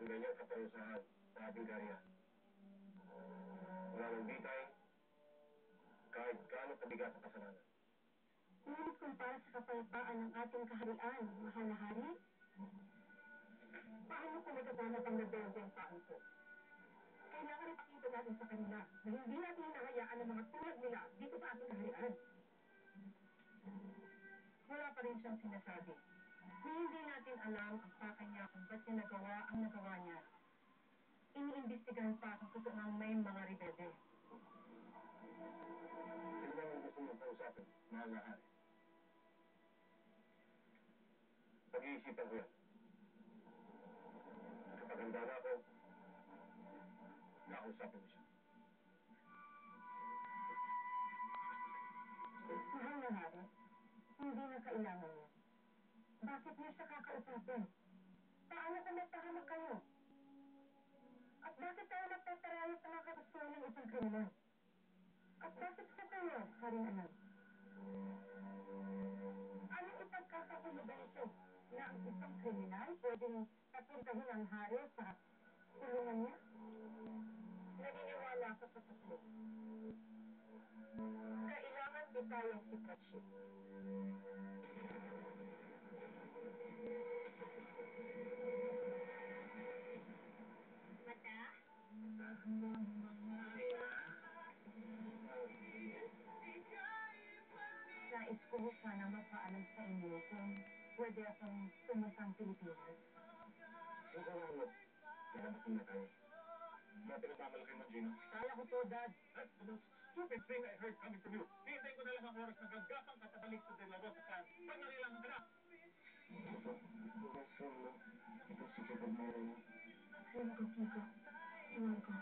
ang ganyang kaparusahan sa ating karya. Wala nang bitay, kahit gaano kabigat ang kasalanan. Ngunit kung para sa kapayapaan ng ating kaharian, mahal na hari, paano kung nagkaganap ang rebelde ang taong to? Kailangan ipakita natin sa kanila na hindi natin hinahayaan ang mga tulad nila dito sa ating kaharian. Wala pa rin siyang sinasabi. Hindi natin alam ang pakay niya kung ba't niya nagawa ang nagawa niya. Iniimbestigahan pa kung totoo ngang may mga rebelde. Sino ba ang gusto mong kausapin, mahal na hari? Pag-iisipan ko yan. Kapag handa na ako, kakausapin mo siya. Mahal na hari, hindi na kailangan niya. Bakit niya siya kakausapin? Paano kung nagpahamak kayo? At bakit tayo nagtatarayos sa mga kagustuhan ng isang kriminal? At bakit sa kayo, haring anak? Anong ipagkakahulugan ito na ang isang kriminal pwedeng papuntahin ang hari sa kulungan niya? Naniniwala ka sa tatlo. Kailangan itayan si Pratchett. Mata? Nais ko sana mapaalam sa inyo kung pwede akong pumuntang Pilipinas. Salamat. Salamat na tayo. Mga pinagmamalaki mo, Gino. Kaya ko to, Dad. That's the most stupid thing I heard coming from you. Hintayin ko na lang ang oras na gagapang ka pabalik sa De La Rosa San. Pag nangailangan ka na. Ito si Jacob Mary. Iwan ko, Kiko. Iwan ko.